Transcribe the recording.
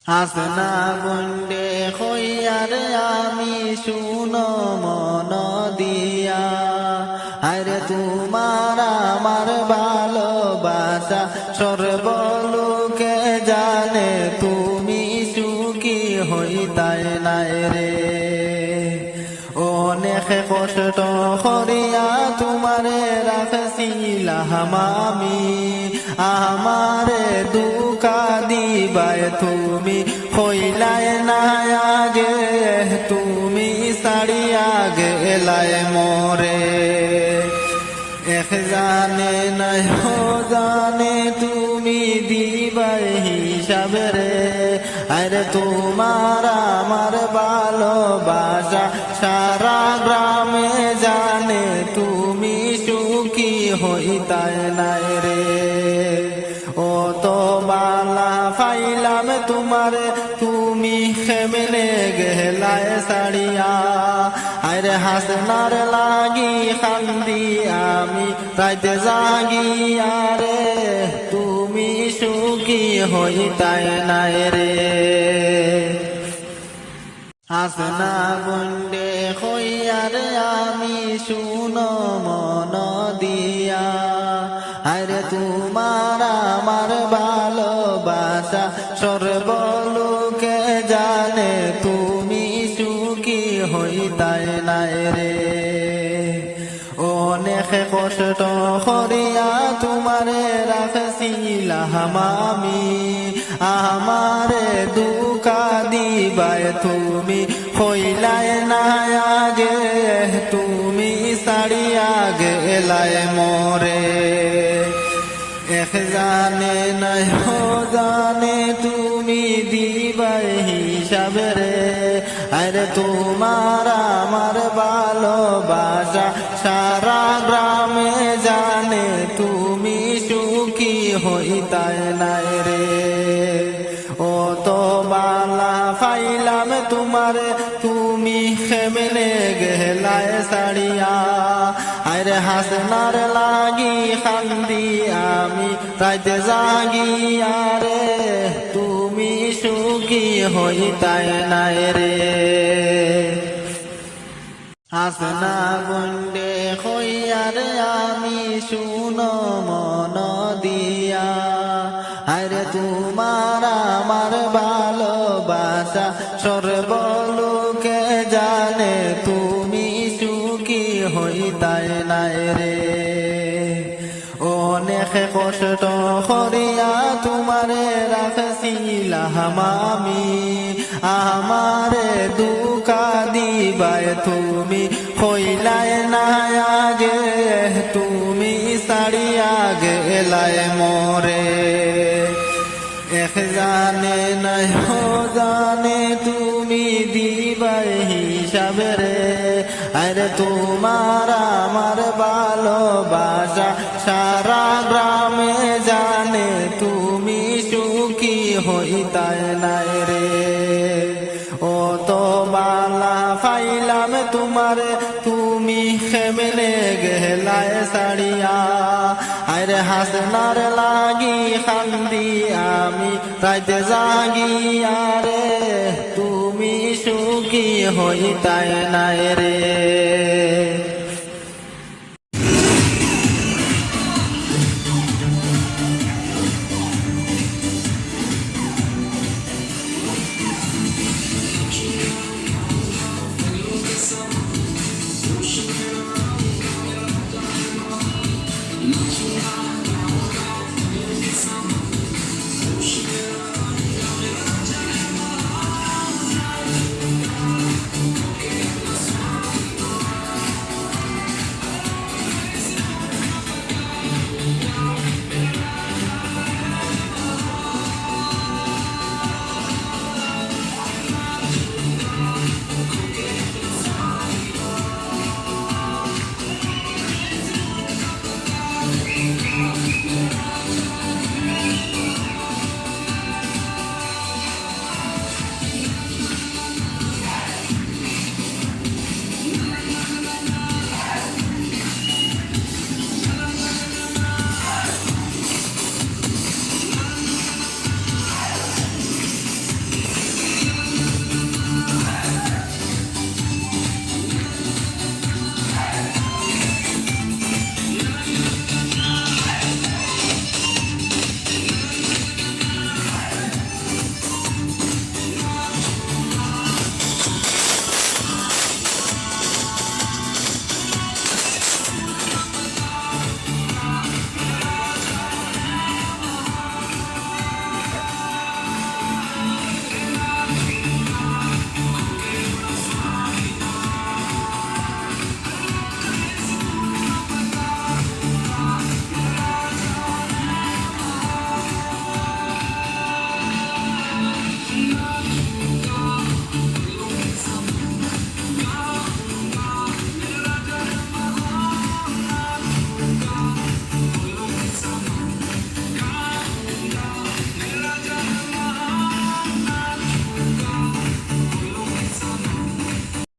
হাসনা গুন্ডে খইয়ার আমি শুনো মন দিয়া, আরে তোমার আমার ভালোবাসা সর্বলোকে জানে, তুমি সুখী হইতাই নাই রে। অনেক কষ্ট করিয়া তোমারে রাখছিলাম আমি, আমারে দুঃখা দিবাই তুমি হইলাই না আগে, তুমি ছাড়িয়া গেলাই মোরে। এক জানে নাই জানে তুমি দিবাই হিসাবে রে, আরে তোমার আমার ভালোবাসা সারা গ্রামে জানে, তুমি সুখী হইতাই নাই রে। ও তো বালা ফাইলাম তোমারে, তুমি খেমনে গেলায় সাড়িয়া, আরে হাসনার লাগি খান্দি আমি রাইতে জাগিয়া রে, তুমি সুখী হইতাই নাই রে। হাসনা গুন্ডে খইয়ার আমি শুনো মন দিয়া, আরে তোমার আমার ভালোবাসা সর্বলোকে জানে, তুমি সুখী হইতাই নাই রে। অনেক কষ্ট করিয়া তোমারে রাখছিলাম আমি, আমারে দুঃখা দিবাই তুমি হইলাই না আগে, তুমি ছাড়িয়া গেলাই মোরে। এক জানে নাই জানে তুমি দিবাই হিসাবে রে, আরে তোমার আমার ভালোবাসা সারা গ্রামে জানে, তুমি সুখী হইতাই নাই রে। ও তো বালা ফাইলাম তোমারে, তুমি খেমনে গেলায় সাড়িয়া, আরে হাসনার লাগি খান্দি আমি রাইতে জাগিয়া রে, তুমি সুখী হইতাই নাই রে। হাসনা গুন্ডে খইয়ার আমি শুনো মন দিয়া, আরে তোমার আমার ভালোবাসা সর্বলোকে জানে, তুমি সুখী হইতাই নাই রে। অনেক কষ্ট করিয়া তোমারে রাখছিলাম আমি, আমারে দুঃখা দিবাই তুমি হইলাই না আগে, তুমি ছাড়িয়া গেলাই মোরে। এক জানে নাই জানে তুমি দিবাই হিসাবে রে, আরে তোমার আমার ভালোবাসা সারা গ্রামে জানে, তুমি সুখী হইতাই নাই রে। ও তো বালা ফাইলাম তোমারে, তুমি খেমনে গেলায় সাড়িয়া, আরে হাসনার লাগি খান্দি আমি রাইতে জাগিয়া রে, তুমি সুখী হইতাই নাই রে।